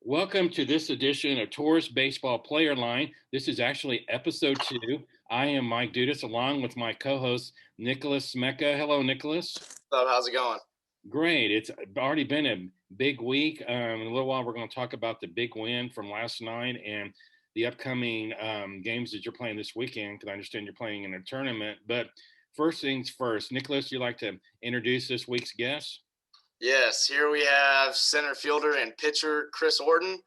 Welcome to this edition of Tourist Baseball Player Line. This is actually episode 2. I am Mike Dudas along with my co-host Nicholas Smecca. Hello, Nicholas. What's up? How's it going? Great. It's already been a big week. In a little while, we're going to talk about the big win from last night and the upcoming games that you're playing this weekend, because I understand you're playing in a tournament. But first things first, Nicholas, you'd like to introduce this week's guest? Yes, here we have center fielder and pitcher Chris Orton.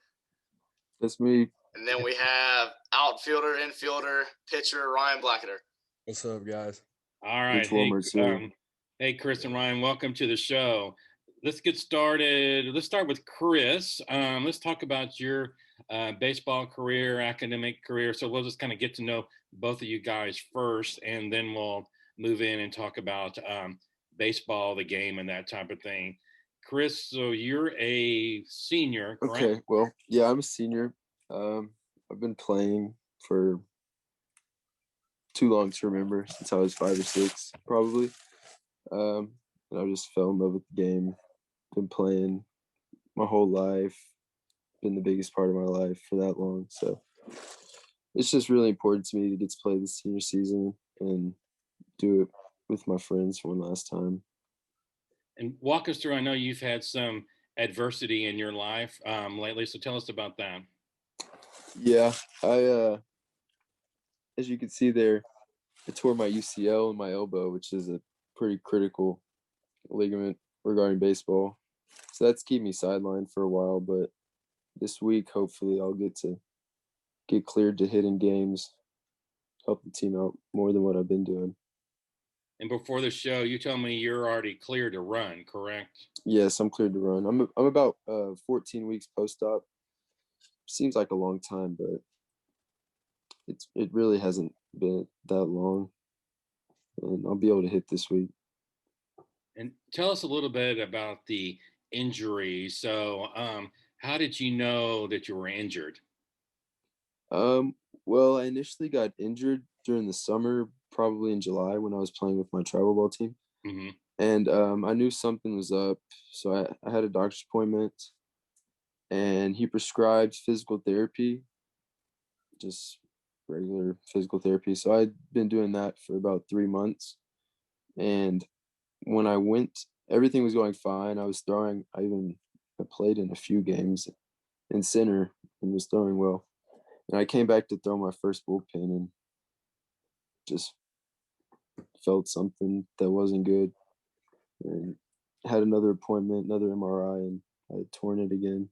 That's me. And then we have outfielder, infielder, pitcher Ryan Blacketer. What's up, guys? All right. Hey, Chris and Ryan, welcome to the show. Let's get started. Let's start with Chris. Let's talk about your baseball career, academic career. So we'll just kind of get to know both of you guys first, and then we'll move in and talk about baseball, the game, and that type of thing. Chris, so you're a senior, correct? Okay, well, yeah, I'm a senior. I've been playing for too long to remember, since I was 5 or 6, probably. And I just fell in love with the game. Been playing my whole life. Been the biggest part of my life for that long. So it's just really important to me to get to play the senior season and do it with my friends for one last time. And walk us through, I know you've had some adversity in your life lately, so tell us about that. Yeah, as you can see there, I tore my UCL in my elbow, which is a pretty critical ligament regarding baseball. So that's kept me sidelined for a while, but this week, hopefully I'll get cleared to hit in games, help the team out more than what I've been doing. And before the show, you told me you're already cleared to run, correct? Yes, I'm cleared to run. I'm about 14 weeks post-op. Seems like a long time, but it really hasn't been that long. And I'll be able to hit this week. And tell us a little bit about the injury. So how did you know that you were injured? Well, I initially got injured during the summer, probably in July, when I was playing with my travel ball team. Mm-hmm. And I knew something was up. So I had a doctor's appointment, and he prescribed physical therapy, just regular physical therapy. So I'd been doing that for about 3 months. And when I went, everything was going fine. I was throwing. I played in a few games in center and was throwing well. And I came back to throw my first bullpen and just felt something that wasn't good. And had another appointment, another MRI, and I had torn it again.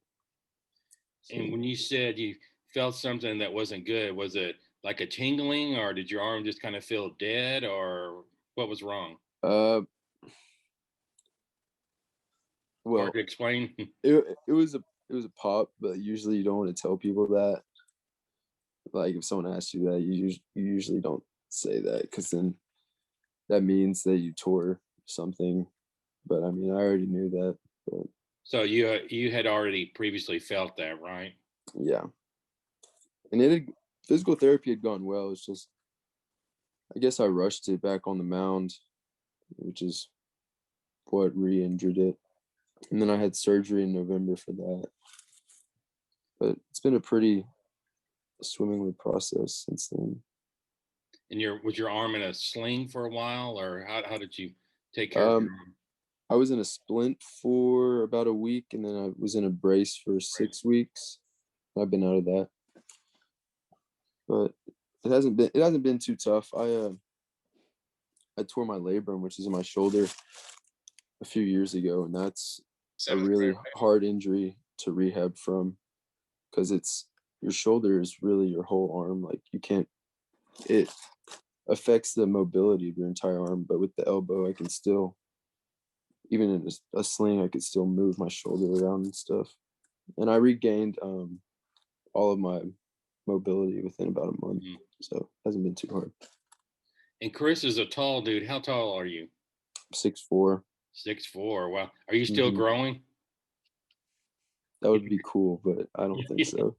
So, and when you said you felt something that wasn't good, was it like a tingling, or did your arm just kind of feel dead, or what was wrong? Well, hard to explain. it was a pop, but usually you don't want to tell people that. Like, if someone asks you that, you usually don't say that, because then that means that you tore something. But I mean, I already knew that. But so you had already previously felt that, right? Yeah. And physical therapy had gone well. It's just, I guess I rushed it back on the mound, which is what re-injured it. And then I had surgery in November for that. But it's been a pretty swimmingly process since then. And was your arm in a sling for a while, or how did you take care of your arm? I was in a splint for about a week, and then I was in a brace for 6 weeks. I've been out of that, but it hasn't been too tough. I tore my labrum, which is in my shoulder, a few years ago, and that's a really hard injury to rehab from, because your shoulder is really your whole arm. Like, it affects the mobility of your entire arm. But with the elbow, I can still, even in a sling, I could still move my shoulder around and stuff. And I regained all of my mobility within about a month. Mm-hmm. So it hasn't been too hard. And Chris is a tall dude. How tall are you? 6'4". 6'4". Wow. Are you still growing? That would be cool, but I don't think so.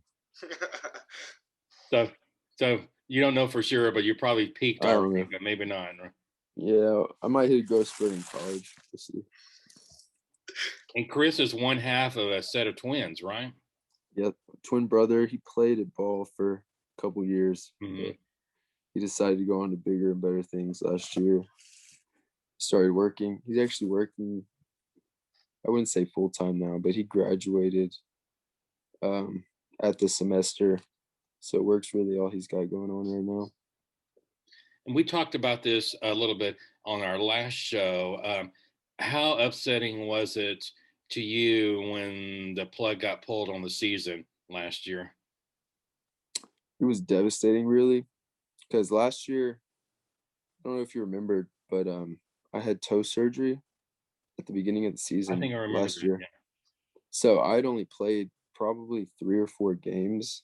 So you don't know for sure, but you probably peaked already, but maybe not, right? Yeah, I might hit a growth spurt in college. We'll see. And Chris is one half of a set of twins, right? Yep, twin brother. He played at ball for a couple years, Mm-hmm. but he decided to go on to bigger and better things last year. Started working. He's actually working, I wouldn't say full time now, but he graduated at the semester. So work's really all he's got going on right now. And we talked about this a little bit on our last show. How upsetting was it to you when the plug got pulled on the season last year? It was devastating, really, because last year, I don't know if you remembered, but I had toe surgery at the beginning of the I season think I remember last that. year. Yeah. So I'd only played probably 3 or 4 games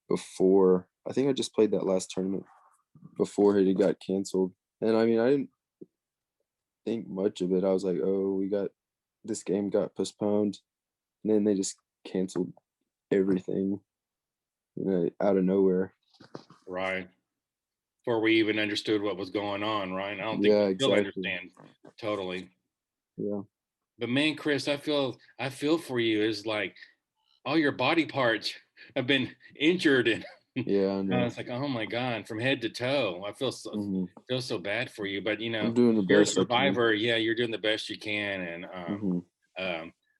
before. I think I just played that last tournament before it got canceled. And I mean, I didn't think much of it. I was like, oh, this game got postponed. And then they just canceled everything, out of nowhere. Right. Before we even understood what was going on, right? I don't think Yeah, we still exactly. understand totally. Yeah. But man, Chris, I feel for you. It's like all your body parts have been injured, and Yeah, I know. it's like, oh my God, from head to toe. I feel so bad for you. But I'm doing the you're a best I can. survivor. Yeah, you're doing the best you can, and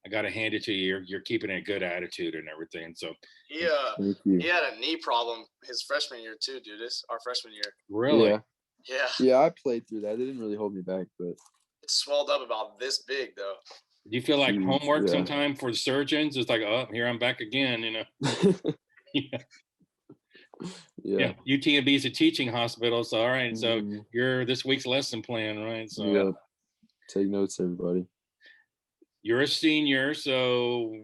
I got to hand it to you. You're keeping a good attitude and everything. So He Thank you. he had a knee problem his freshman year too, Dudas. Our freshman year. really, Yeah. Yeah, I played through that. They didn't really hold me back, but It swelled up about this big though. do you feel like huge, homework yeah. sometime for the surgeons? It's like, oh, here I'm back again. Yeah. Yeah. UTMB is a teaching hospital, so all right. So Mhm. you're this week's lesson plan, right? So Yeah. Take notes, everybody. you're a senior, so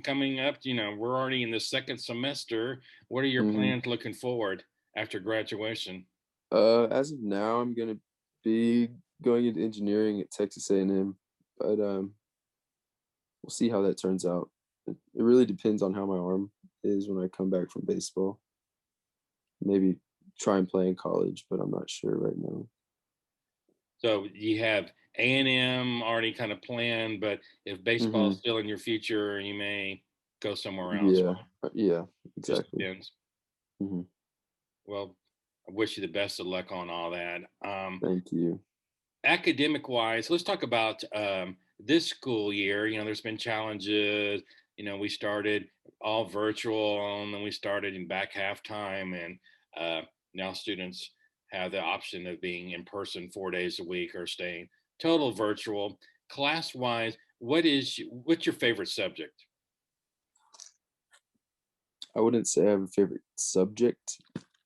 coming up. We're already in the second semester. What are your plans looking forward after graduation? As of now, I'm gonna be going into engineering at Texas A&M, but we'll see how that turns out. It really depends on how my arm is when I come back from baseball. Maybe try and play in college, but I'm not sure right now. So you have A&M already kind of planned, but if baseball is still in your future, you may go somewhere else. Yeah. Yeah. Just Exactly. depends. hmm Well, I wish you the best of luck on all that. Thank you. Academic wise, let's talk about this school year. There's been challenges. We started all virtual, and then we started in back halftime, and now students have the option of being in person 4 days a week or staying total virtual. Class wise, what's your favorite subject? I wouldn't say I have a favorite subject,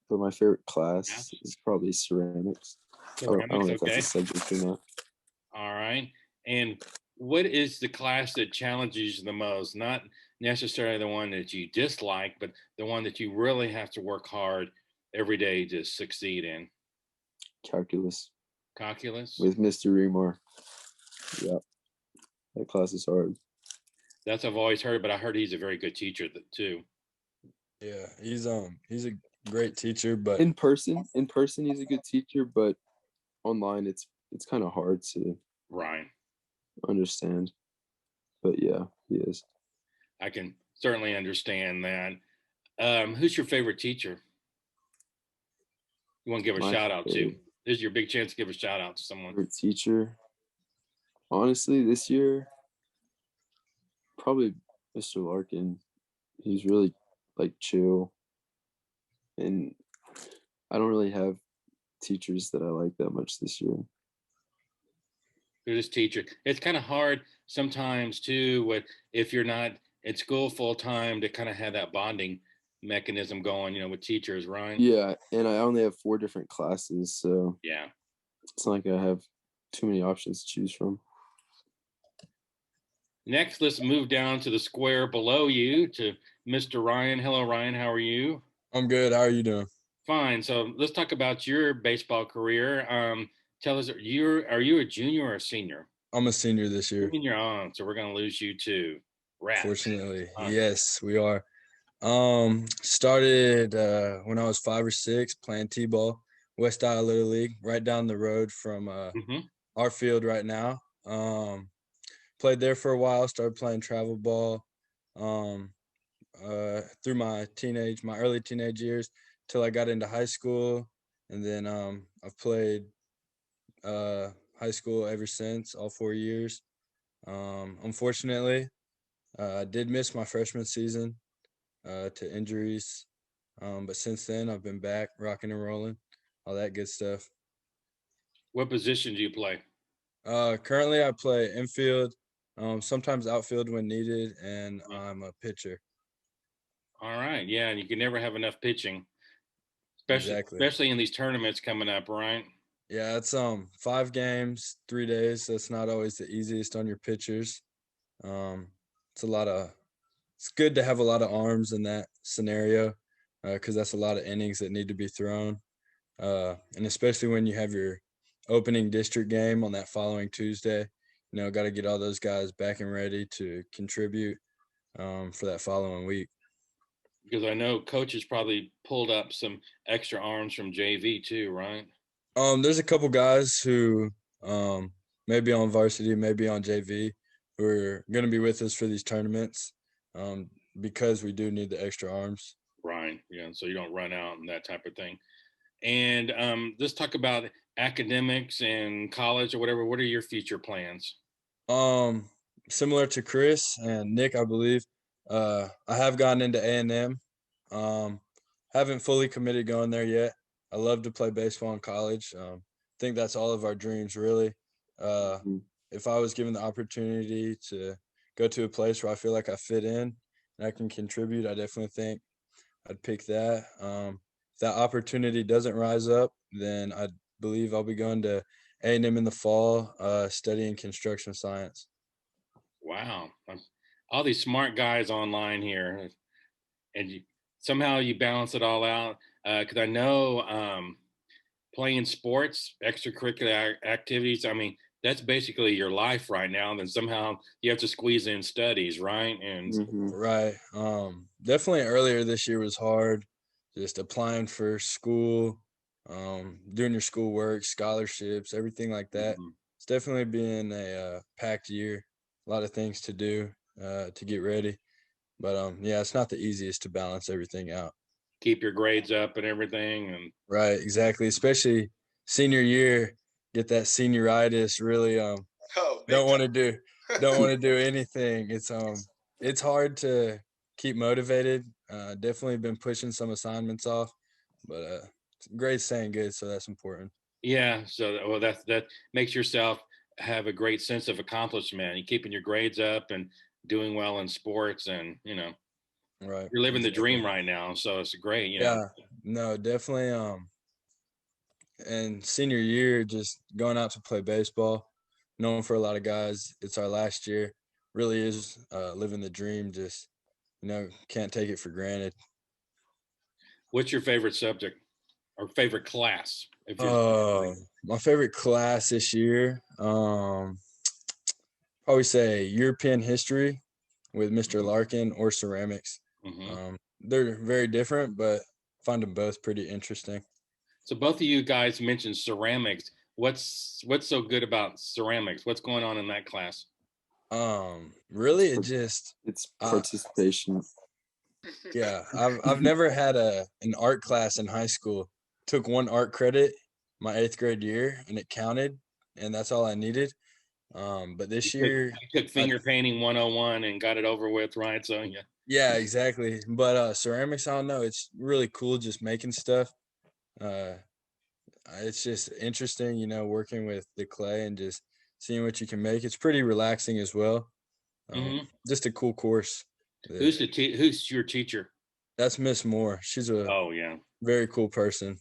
but my favorite class is probably ceramics. I don't know if that's a subject or not. All right. And what is the class that challenges you the most? Not necessarily the one that you dislike, but the one that you really have to work hard every day to succeed in. Calculus. Calculus? With Mr. Remar. Yeah. That class is hard. That's I've always heard, but I heard he's a very good teacher too. Yeah, he's a great teacher, but in person he's a good teacher, but online it's kind of hard to understand. But yeah, he is. I can certainly understand that. Who's your favorite teacher? You want to give a shout out to? This is your big chance to give a shout out to someone. Favorite teacher? Honestly, this year, probably Mr. Larkin. He's really chill, and I don't really have teachers that I like that much this year. This teacher, it's kind of hard sometimes too, if you're not at school full time, to kind of have that bonding mechanism going, with teachers, right? Yeah, and I only have 4 different classes, so yeah, it's not like I have too many options to choose from. Next, let's move down to the square below you to Mr. Ryan. Hello, Ryan. How are you? I'm good. How are you doing? Fine. So let's talk about your baseball career. Tell us, are you a junior or a senior? I'm a senior this year. Senior on, so we're gonna lose you too. Fortunately, yes, we are. Started when I was 5 or 6 playing t-ball, West Isle Little League, right down the road from our field right now. Played there for a while. Started playing travel ball. through my early teenage years till I got into high school, and then I've played high school ever since, all 4 years. Unfortunately, I did miss my freshman season to injuries, but since then I've been back rocking and rolling, all that good stuff. What position do you play? Currently I play infield, sometimes outfield when needed, and I'm a pitcher. All right, yeah, and you can never have enough pitching, Exactly. especially in these tournaments coming up, right? Yeah, it's 5 games, 3 days. That's not always the easiest on your pitchers. Um, it's a lot of it's good to have a lot of arms in that scenario because that's a lot of innings that need to be thrown. And especially when you have your opening district game on that following Tuesday, got to get all those guys back and ready to contribute for that following week. Because I know coaches probably pulled up some extra arms from JV too, right? There's a couple guys who may be on varsity, maybe on JV, who are going to be with us for these tournaments because we do need the extra arms. Right. Yeah. So you don't run out and that type of thing. And let's talk about academics and college or whatever. What are your future plans? Similar to Chris and Nick, I believe, I have gotten into A&M. Haven't fully committed going there yet. I love to play baseball in college. I think that's all of our dreams, really. If I was given the opportunity to go to a place where I feel like I fit in and I can contribute, I definitely think I'd pick that. If that opportunity doesn't rise up, then I believe I'll be going to A&M in the fall, studying construction science. Wow. All these smart guys online here. And somehow you balance it all out. Because I know playing sports, extracurricular activities, I mean, that's basically your life right now. And then somehow you have to squeeze in studies, right? And Right. Definitely earlier this year was hard. Just applying for school, doing your schoolwork, scholarships, everything like that. It's definitely been a packed year. A lot of things to do to get ready. But yeah, it's not the easiest to balance everything out. keep your grades up and everything. And Right, exactly. Especially senior year, get that senioritis. Really, don't want to do anything. It's hard to keep motivated. Definitely been pushing some assignments off, but grades staying good, so that's important. yeah, so well, that makes yourself have a great sense of accomplishment. You're keeping your grades up and doing well in sports, and Right, you're living the exactly. dream right now. So it's great. Yeah, no, definitely. And senior year, just going out to play baseball. Knowing for a lot of guys, it's our last year. Really is living the dream. Just can't take it for granted. What's your favorite subject or favorite class? If you're My favorite class this year, probably say European history with Mr. Larkin or ceramics. They're very different, but find them both pretty interesting. So both of you guys mentioned ceramics. What's so good about ceramics? What's going on in that class? Really, it's participation. Yeah, I've never had an art class in high school. Took one art credit my 8th grade year, and it counted, and that's all I needed. But this year you took finger painting 101 and got it over with, right? So yeah. Yeah, exactly. But ceramics, I don't know. It's really cool just making stuff. It's just interesting, working with the clay and just seeing what you can make. It's pretty relaxing as well. Just a cool course. Who's your teacher? That's Miss Moore. She's a very cool person.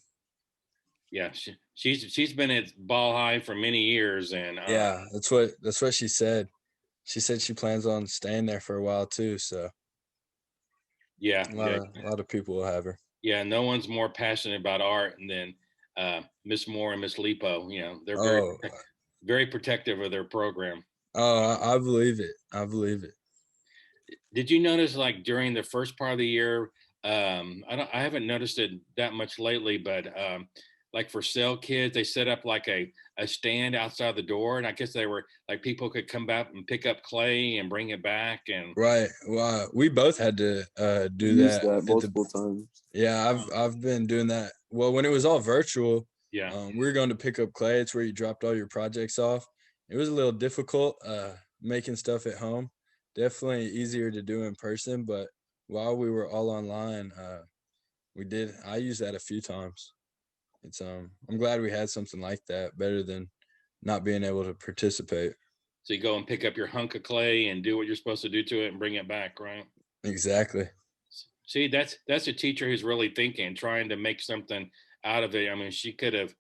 Yeah, she's been at Ball High for many years, and yeah, that's what she said. She said she plans on staying there for a while too. So yeah, a lot of people will have her. Yeah, no one's more passionate about art than Miss Moore and Miss Lipo. They're very protective of their program. Oh, I believe it. I believe it. Did you notice, like during the first part of the year? I haven't noticed it that much lately, but like for sale kids, they set up like a stand outside the door, and I guess they were like people could come back and pick up clay and bring it back. And Right. Well, we both had to do Use that that at multiple times. Yeah, I've been doing that. Well, when it was all virtual, yeah, we were going to pick up clay. It's where you dropped all your projects off. It was a little difficult making stuff at home. Definitely easier to do in person, but while we were all online, I used that a few times. It's I'm glad we had something like that, better than not being able to participate. so you go and pick up your hunk of clay and do what you're supposed to do to it and bring it back, right? Exactly. See, that's a teacher who's really thinking, trying to make something out of it. I mean, she could have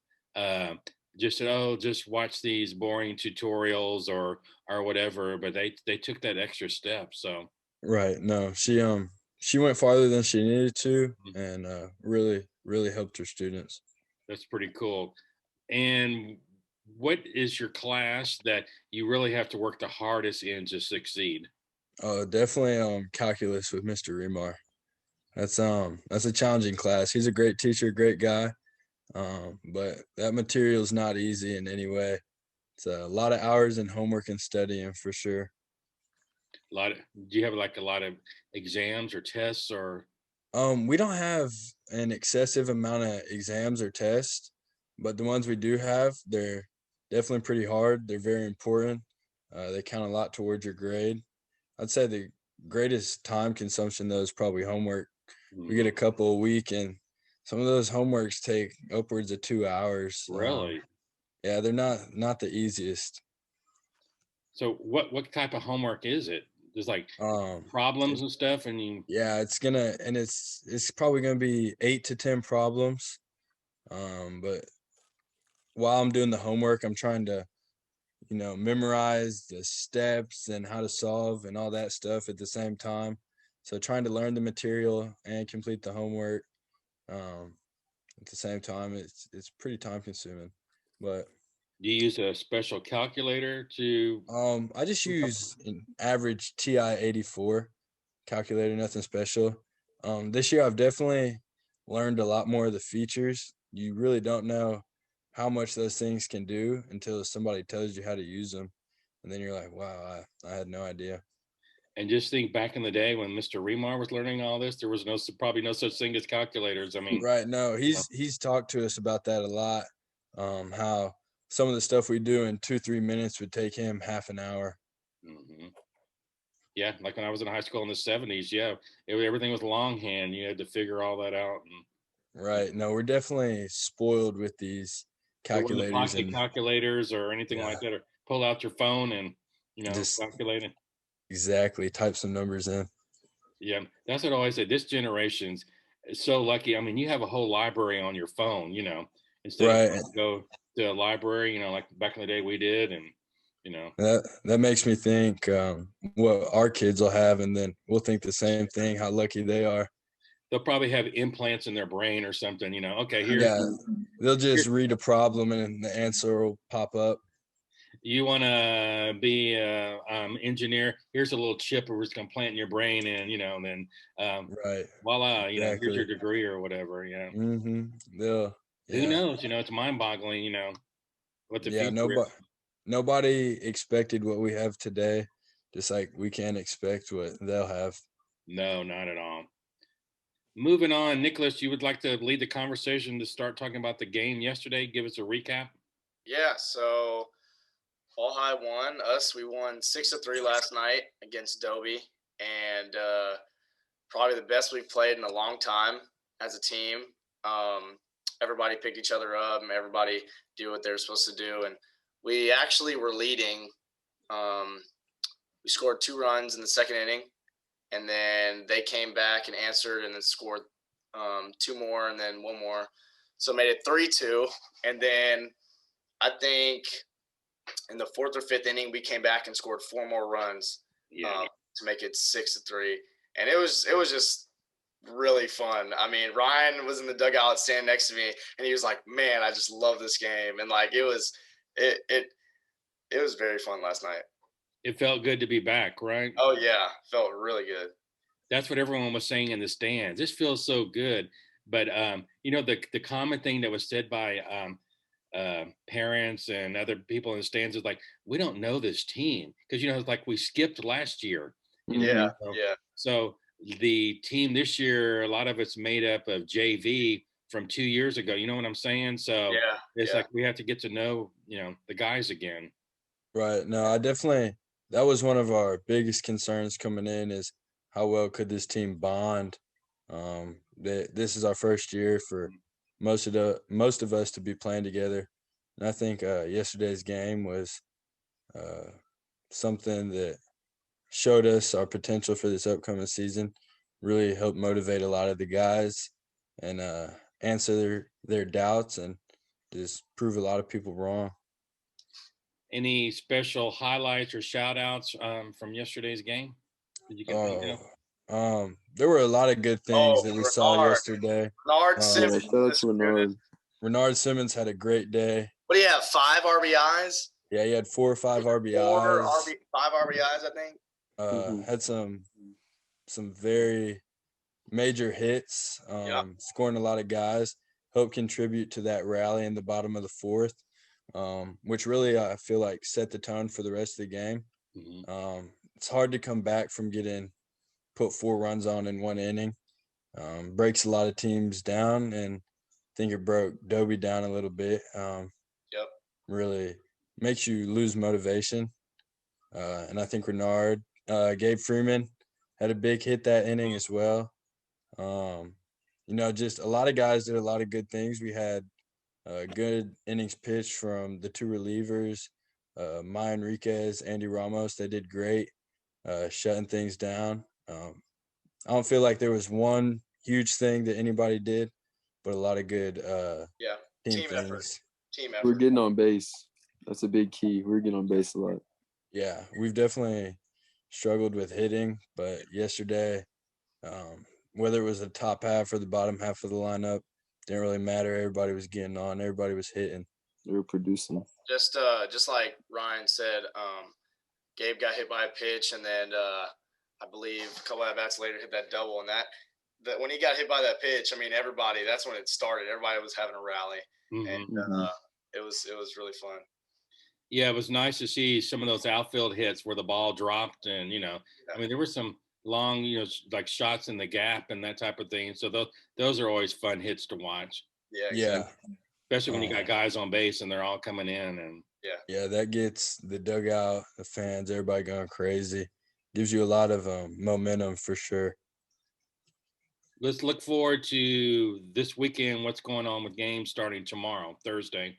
just said, "Oh, just watch these boring tutorials or whatever," but they took that extra step. So Right. No, she went farther than she needed to, Mhm. and really helped her students. That's pretty cool. And what is your class that you really have to work the hardest in to succeed? Definitely calculus with Mr. Remar. That's a challenging class. He's a great teacher, great guy. But that material is not easy in any way. It's a lot of hours and homework and studying for sure. A lot of, do you have like a lot of exams or tests or? We don't have an excessive amount of exams or tests, but the ones we do have, they're definitely pretty hard. They're very important. They count a lot towards your grade. I'd say the greatest time consumption though is probably homework. We get a couple a week, and some of those homeworks take upwards of 2 hours. Really? Yeah, they're not the easiest. So what type of homework is it? There's like It, problems and stuff, and you. yeah, it's probably gonna be 8 to 10 problems. But while I'm doing the homework, I'm trying to memorize the steps and how to solve and all that stuff at the same time. So trying to learn the material and complete the homework at the same time, it's pretty time consuming. But Do you use a special calculator to? I just use an average TI-84 calculator, nothing special. This year I've definitely learned a lot more of the features. You really don't know how much those things can do until somebody tells you how to use them. And then you're like, wow, I had no idea. And just think back in the day when Mr. Remar was learning all this, there was probably no such thing as calculators. I mean, Right. No, he's talked to us about that a lot. How some of the stuff we do in 2-3 minutes would take him half an hour. mhm. Yeah, like when I was in high school in the '70s, yeah, everything was longhand. You had to figure all that out. And Right. No, we're definitely spoiled with these there wasn't the calculators pocket and calculators or anything yeah, like that, or pull out your phone and just calculate it. exactly type some numbers in. Yeah, that's what I always say. This generation's so lucky. I mean, you have a whole library on your phone, instead of Right. having to go to a library, like back in the day we did. And, That makes me think what our kids will have, and then we'll think the same thing. How lucky they are. they'll probably have implants in their brain or something, okay, Yeah, they'll here, just read a problem and the answer will pop up. you want to be a engineer. Here's a little chip we're just going to plant in your brain. And, and then Right. voila, here's Exactly. your degree or whatever. Mm-hmm. They'll. Who Yeah. knows? It's mind boggling, what the Yeah. future is. Nobody expected what we have today. Just like we can't expect what they'll have. No, not at all. Moving on, Nicholas, you would like to lead the conversation to start talking about the game yesterday? Give us a recap. Yeah, so Fall High won. We won 6-3 last night against Dobie, and probably the best we've played in a long time as a team. Everybody picked each other up, and everybody did what they were supposed to do. And we actually were leading. We scored 2 runs in the second inning, and then they came back and answered, and then scored 2 more, and then 1 more. So made it 3-2, and then I think in the 4th or 5th inning, we came back and scored 4 more runs to make it 6-3. And it was just really fun. I mean, Ryan was in the dugout standing next to me, and he was like, "Man, I just love this game." And like it was very fun last night. It felt good to be back, right? Oh yeah, felt really good. That's what everyone was saying in the stands. This feels so good But the common thing that was said by parents and other people in the stands is like, we don't know this team because it's like we skipped last year. Yeah. So the team this year, a lot of it's made up of JV from 2 years ago. You know what I'm saying? So it's like we have to get to know the guys again. Right. No, that was one of our biggest concerns coming in, is how well could this team bond. This is our first year for most of us to be playing together, and I think yesterday's game was something that showed us our potential for this upcoming season. Really helped motivate a lot of the guys and answer their doubts and just prove a lot of people wrong. Any special highlights or shout outs from yesterday's game that you can think of? There were a lot of good things that we saw yesterday. Renard Simmons. Shout out to Renard. Renard Simmons had a great day. What do you have? 5 RBIs? Yeah, he had 4 or 5 RBIs. 5 RBIs, I think. Had some very major hits. Scoring a lot of guys. Helped contribute to that rally in the bottom of the 4th. Which really I feel like set the tone for the rest of the game. It's hard to come back from getting put 4 runs on in 1 inning. Breaks a lot of teams down, and I think it broke Dobie down a little bit. Really makes you lose motivation. And I think Renard, Gabe Freeman had a big hit that inning as well. Just a lot of guys did a lot of good things. We had good innings pitched from the 2 relievers, Maya Enriquez, Andy Ramos. They did great, shutting things down. I don't feel like there was one huge thing that anybody did, but a lot of good team things. Effort. Team effort. We're getting on base. That's a big key. We're getting on base a lot. Yeah, we've definitely struggled with hitting, but yesterday, whether it was the top half or the bottom half of the lineup, didn't really matter. Everybody was getting on. Everybody was hitting. They were producing. Just like Ryan said, Gabe got hit by a pitch, and then I believe a couple of at-bats later hit that double. And that when he got hit by that pitch, I mean, that's when it started. Everybody was having a rally, and it was really fun. Yeah, it was nice to see some of those outfield hits where the ball dropped, and I mean, there were some long, like shots in the gap and that type of thing. So those are always fun hits to watch. Yeah. Especially when you got guys on base and they're all coming in, and that gets the dugout, the fans, everybody going crazy. Gives you a lot of momentum for sure. Let's look forward to this weekend. What's going on with games starting tomorrow, Thursday?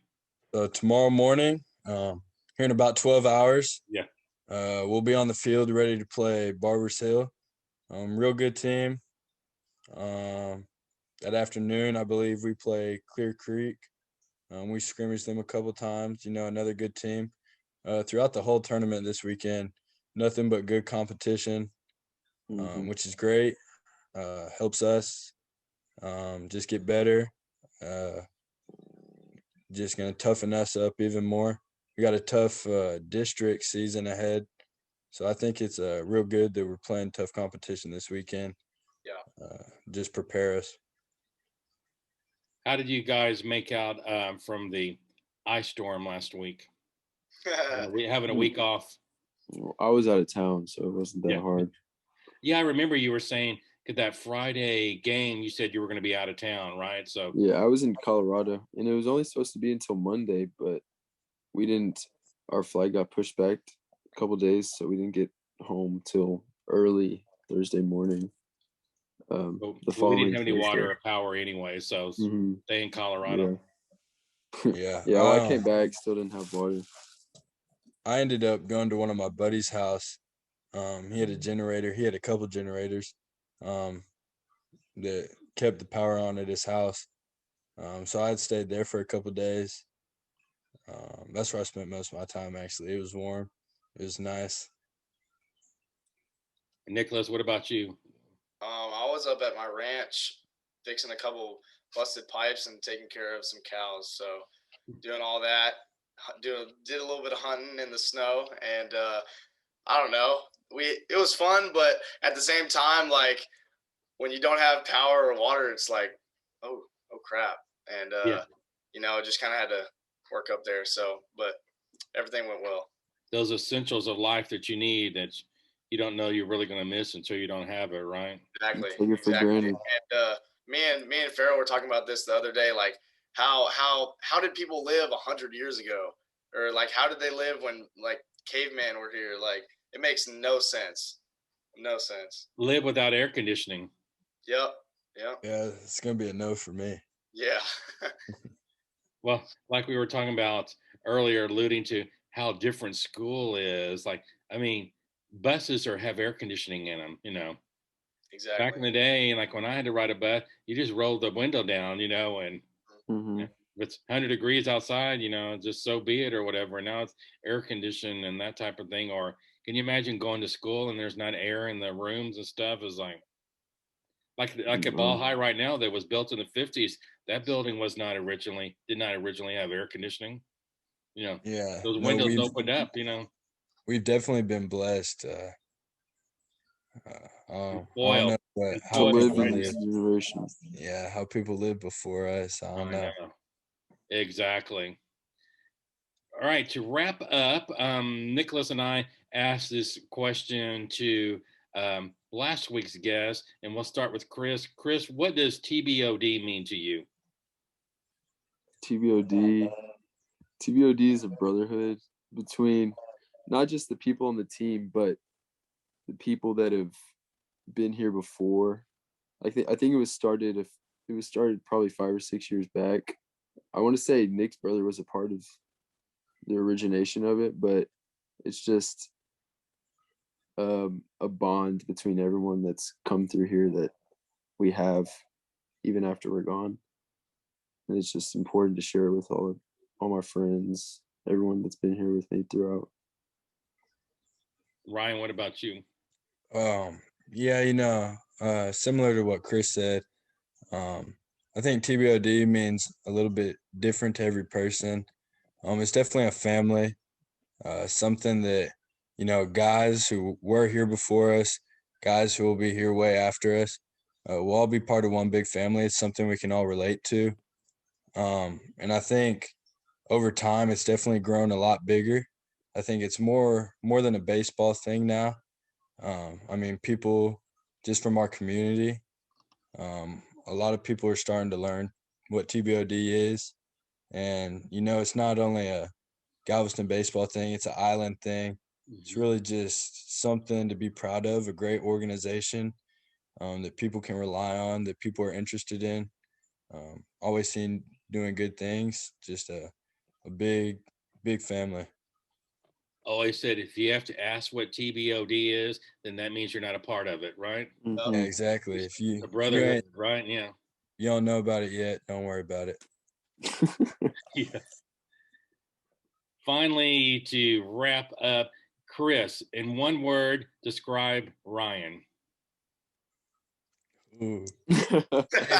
Tomorrow morning, here in about 12 hours. Yeah. We'll be on the field ready to play Barbers Hill. Real good team. That afternoon, I believe we play Clear Creek. We scrimmaged them a couple times. Another good team. Throughout the whole tournament this weekend, nothing but good competition, which is great. Helps us just get better. Just going to toughen us up even more. We got a tough district season ahead. So I think it's real good that we're playing tough competition this weekend. Just prepare us. How did you guys make out from the ice storm last week? We having a week off. I was out of town, so it wasn't that hard. Yeah, I remember you were saying that Friday game, you said you were going to be out of town, right? So yeah, I was in Colorado, and it was only supposed to be until Monday, but we didn't. Our flight got pushed back a couple days, so we didn't get home till early Thursday morning. The following we didn't have any Thursday. water or power anyway, so stay in Colorado. Yeah. I came back, still didn't have water. I ended up going to one of my buddy's house. He had a generator. He had a couple generators that kept the power on at his house. So I had stayed there for a couple days. That's where I spent most of my time, actually. It was warm. It was nice. Nicholas, what about you? I was up at my ranch fixing a couple busted pipes and taking care of some cows. So doing all that, did a little bit of hunting in the snow, and I don't know. It was fun, but at the same time, like when you don't have power or water, it's like oh crap, and Yeah. just kind of had to work up there. So, but everything went well. Those essentials of life that you need that you don't know you're really going to miss until you don't have it, right? Exactly. Take it for granted. And me and Farrell were talking about this the other day, like how did people live 100 years ago, or like how did they live when like cavemen were here? Like it makes no sense. No sense. Live without air conditioning. Yep. Yeah, it's gonna be a no for me. Yeah. Well, like we were talking about earlier, alluding to how different school is. Like, I mean, buses have air conditioning in them, Exactly. Back in the day, like when I had to ride a bus, you just rolled the window down, and Mm-hmm. if it's 100 degrees outside, just so be it or whatever. Now it's air conditioned and that type of thing. Or can you imagine going to school and there's not air in the rooms and stuff? Is like at Ball High right now that was built in the 50s. That building did not originally have air conditioning. Yeah, Those no, windows opened up. We've definitely been blessed. I don't Spoiled. know, but To how live people in live. this generation. Yeah, how people lived before us. I don't know. Exactly. All right, to wrap up, Nicholas and I asked this question to last week's guest, and we'll start with Chris. Chris, what does TBOD mean to you? TBOD is a brotherhood between not just the people on the team, but the people that have been here before. I think it was started probably 5 or 6 years back. I want to say Nick's brother was a part of the origination of it, but it's just a bond between everyone that's come through here that we have even after we're gone, and it's just important to share it with all my friends, everyone that's been here with me throughout. Ryan, what about you? Yeah, similar to what Chris said, I think TBOD means a little bit different to every person. It's definitely a family, something that, guys who were here before us, guys who will be here way after us, we'll all be part of one big family. It's something we can all relate to. And I think over time, it's definitely grown a lot bigger. I think it's more than a baseball thing now. I mean, people just from our community, a lot of people are starting to learn what TBOD is. And, it's not only a Galveston baseball thing, it's an island thing. It's really just something to be proud of, a great organization that people can rely on, that people are interested in. Always seen doing good things, just a big, big family. Always said if you have to ask what TBOD is, then that means you're not a part of it, right? Mm-hmm. Yeah, exactly. If you right? Yeah. You don't know about it yet, don't worry about it. Yeah. Finally, to wrap up, Chris, in one word, describe Ryan. Ooh. Hey,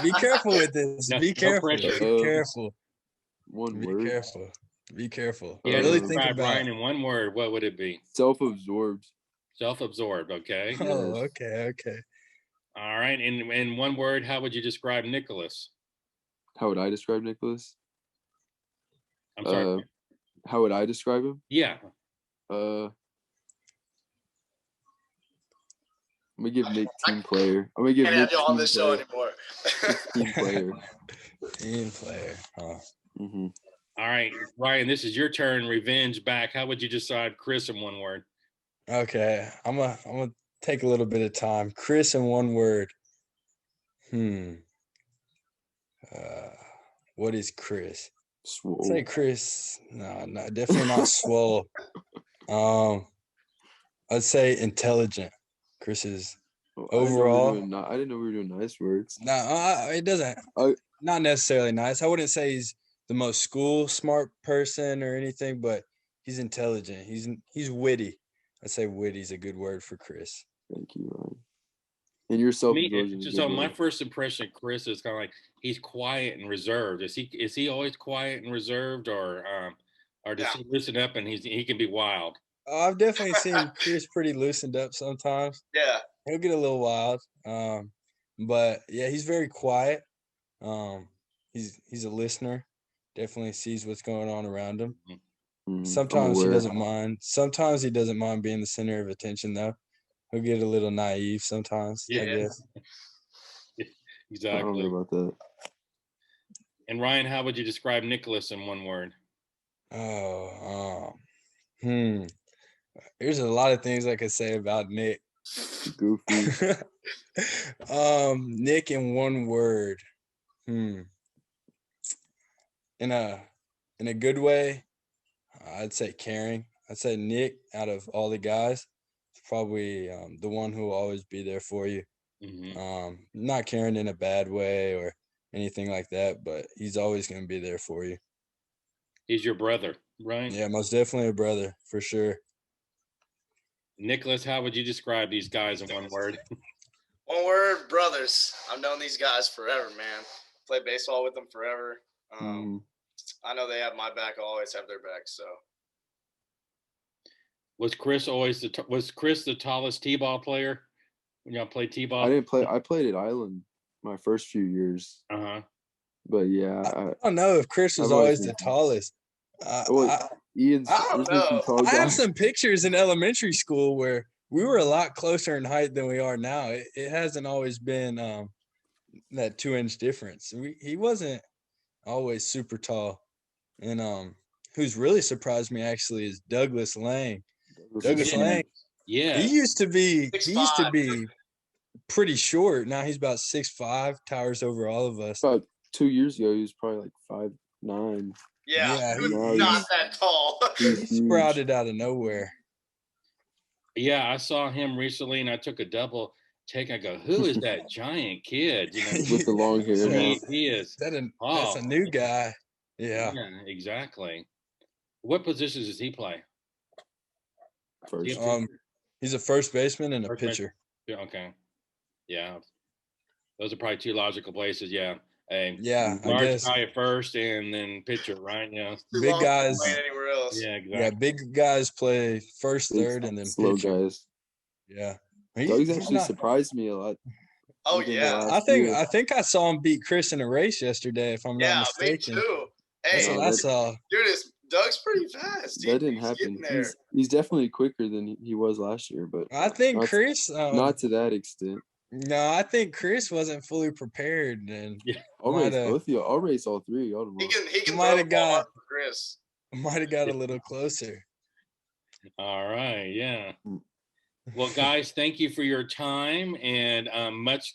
be careful with this. Be careful. No pressure. Be careful. One be word. Careful. Be careful. Yeah, really think about Ryan in one word. What would it be? Self-absorbed. Self-absorbed. Okay. Oh, okay. All right. And in one word, how would you describe Nicholas? How would I describe Nicholas? I'm sorry. How would I describe him? Yeah. I'm gonna give Nick team player. I'm gonna give Nick on this show anymore. Team player. Team player. Huh. Mm-hmm. All right, Ryan, this is your turn. Revenge back. How would you describe Chris in one word? Okay, I'm gonna take a little bit of time. Chris in one word. What is Chris? Swole. Say Chris. No, definitely not swole. I'd say intelligent. Chris is overall. I didn't know we were doing nice words. No, it doesn't. Not necessarily nice. I wouldn't say he's the most school smart person or anything, but he's intelligent. He's witty. I'd say witty is a good word for Chris. Thank you, Ryan. And yourself. So my first impression of Chris is kind of like he's quiet and reserved. Is he always quiet and reserved, or does he loosen up and he can be wild? I've definitely seen Chris pretty loosened up sometimes. Yeah, he'll get a little wild. But yeah, he's very quiet. He's a listener. Definitely sees what's going on around him. I'm Sometimes he aware. doesn't mind. Sometimes he doesn't mind being the center of attention, though. He'll get a little naive sometimes, I guess. I Exactly. don't know about that. And Ryan, how would you describe Nicholas in one word? There's a lot of things I could say about Nick. Goofy. Nick in one word. In a good way, I'd say caring. I'd say Nick, out of all the guys, is probably the one who will always be there for you. Not caring in a bad way or anything like that, but he's always going to be there for you. He's your brother, right? Yeah, most definitely a brother, for sure. Nicholas, how would you describe these guys in one word? One word, brothers. I've known these guys forever, man. Played baseball with them forever. I know they have my back. I always have their back. So. Was Chris the tallest t-ball player when y'all played t-ball? I didn't play. I played at Island my first few years. But yeah, I don't know if Chris was always the tallest. Ian's I don't know. I have some pictures in elementary school where we were a lot closer in height than we are now. It hasn't always been that 2-inch difference. He wasn't always super tall. And who's really surprised me actually is Douglas Lange. Douglas Lange. Yeah. He used to be pretty short. Now he's about 6'5", towers over all of us. About 2 years ago, he was probably like 5'9". Yeah, he was not that tall. He sprouted out of nowhere. Yeah, I saw him recently, and I took a double take. I go, who is that giant kid? With the long hair. He is. That's a new guy. Yeah, exactly. What positions does he play? First. He's a first baseman and a pitcher. Yeah, okay. Yeah. Those are probably two logical places, yeah. I large guess. guy at first and then pitcher, right? Yeah. Big guys. Anywhere else. Yeah, exactly. Yeah, big guys play first, third, and then slow pitcher. guys. Yeah. Doug's actually surprised me a lot. Oh yeah. I think I saw him beat Chris in a race yesterday, if I'm not mistaken. Me too. Hey, that's what I saw. Dude, Doug's pretty fast. That didn't happen. He's definitely quicker than he was last year, but I think Chris not to that extent. No, I think Chris wasn't fully prepared, and I'll race both of y'all. I'll race all three of y'all tomorrow. He can might have got Chris. Might have got a little closer. All right, yeah. Well, guys, thank you for your time, and much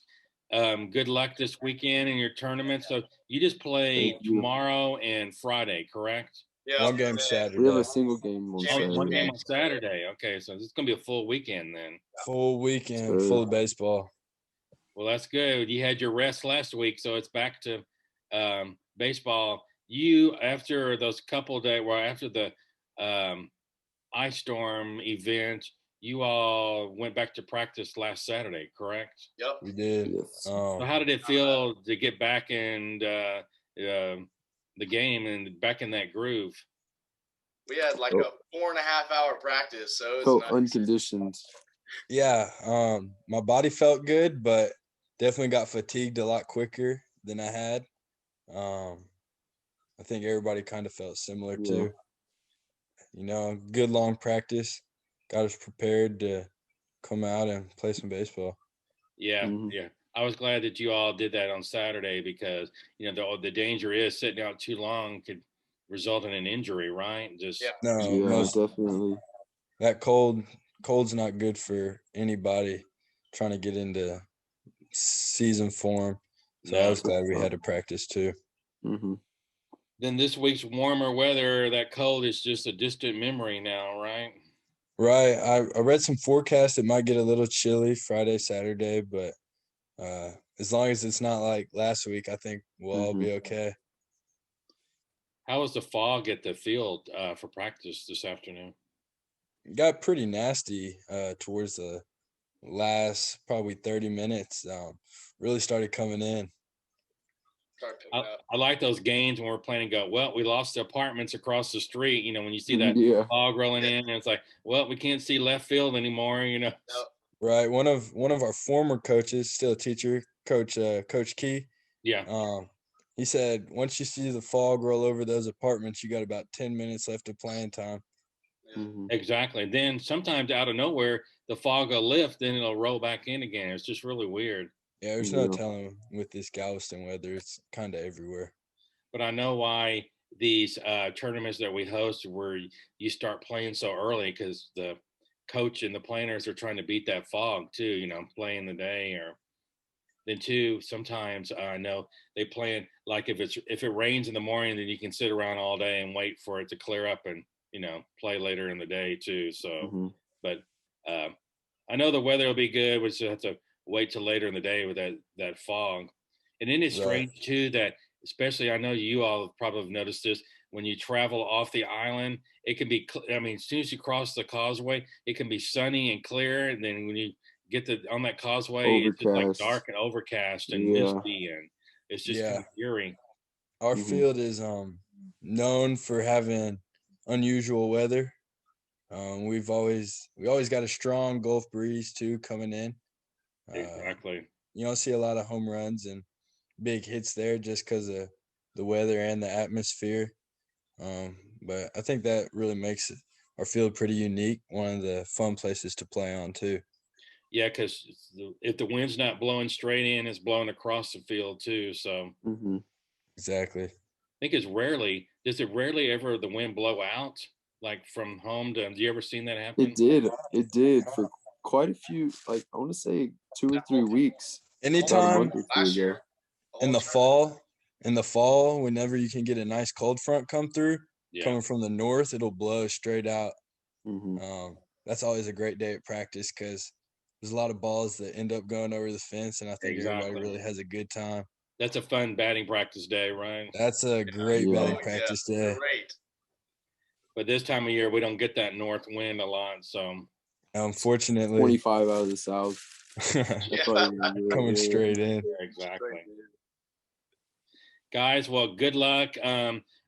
good luck this weekend in your tournament. So you just play tomorrow and Friday, correct? Yeah. One game Saturday. We have a single game on Saturday. One game on Saturday. Okay, so this is gonna be a full weekend then. Full weekend, full baseball. Well, that's good. You had your rest last week, so it's back to baseball. You, after those couple of days, after the ice storm event, you all went back to practice last Saturday, correct? Yep. We did. Yes. So how did it feel to get back in the game and back in that groove? We had like a 4.5-hour practice, so it was nice. Unconditioned. Yeah, my body felt good, but definitely got fatigued a lot quicker than I had. I think everybody kind of felt similar too. Good long practice got us prepared to come out and play some baseball. Yeah, yeah. I was glad that you all did that on Saturday because the danger is sitting out too long could result in an injury, right? Definitely. That cold's not good for anybody trying to get into season form. So I was glad we had to practice too. Then this week's warmer weather, that cold is just a distant memory now, right? Right. I read some forecasts. It might get a little chilly Friday, Saturday, but as long as it's not like last week, I think we'll all be okay. How was the fog at the field for practice this afternoon? It got pretty nasty towards the last probably 30 minutes. Really started coming in. I like those games when we're playing and go, well, we lost the apartments across the street. When you see that fog rolling in, and it's like, well, we can't see left field anymore. Right. One of our former coaches, still a teacher, Coach Key. Yeah. he said once you see the fog roll over those apartments, you got about 10 minutes left of playing time. Yeah. Exactly. Then sometimes out of nowhere, the fog will lift, then it'll roll back in again. It's just really weird. Yeah, there's no telling with this Galveston weather. It's kind of everywhere. But I know why these tournaments that we host where you start playing so early, because the coach and the planners are trying to beat that fog too, you know, playing the day. Or then too, sometimes I know they plan, like if it rains in the morning, then you can sit around all day and wait for it to clear up and, you know, play later in the day too. So but I know the weather will be good. We just have to wait till later in the day with that fog. And then it's strange too that, especially I know you all probably have noticed this, when you travel off the island, it can be, I mean, as soon as you cross the causeway, it can be sunny and clear. And then when you get on that causeway, it's just like dark and overcast and misty, and it's just kind of eerie. Our field is known for having unusual weather. We always got a strong Gulf breeze too coming in. Exactly. You don't see a lot of home runs and big hits there just because of the weather and the atmosphere. But I think that really makes our field pretty unique. One of the fun places to play on too. Yeah, because if the wind's not blowing straight in, it's blowing across the field too. So exactly. I think does it rarely ever the wind blow out, like from home to? Have you ever seen that happen? It did for quite a few. Like I want to say 2 or 3 weeks. Anytime last year, in the fall, whenever you can get a nice cold front come through, coming from the north, it'll blow straight out. That's always a great day at practice because there's a lot of balls that end up going over the fence, and I think everybody really has a good time. That's a fun batting practice day, right? That's a great batting practice day. Great. But this time of year, we don't get that north wind a lot, so unfortunately, 25 out of the south. Coming straight in. Exactly. Guys, well, good luck.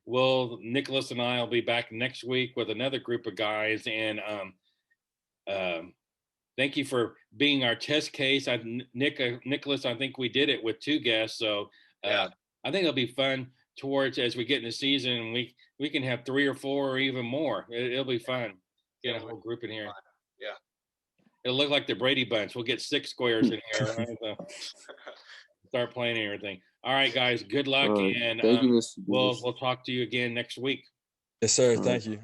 Nicholas and I will be back next week with another group of guys, and thank you for being our test case. Nicholas, I think we did it with 2 guests, so I think it'll be fun towards as we get in the season, and we can have 3 or 4 or even more. It'll be fun. Get a whole group in here. Yeah. It'll look like the Brady Bunch. We'll get 6 squares in here, right? So start playing everything. All right, guys. Good luck, and thank you, Mr. we'll talk to you again next week. Yes, sir. Thank you.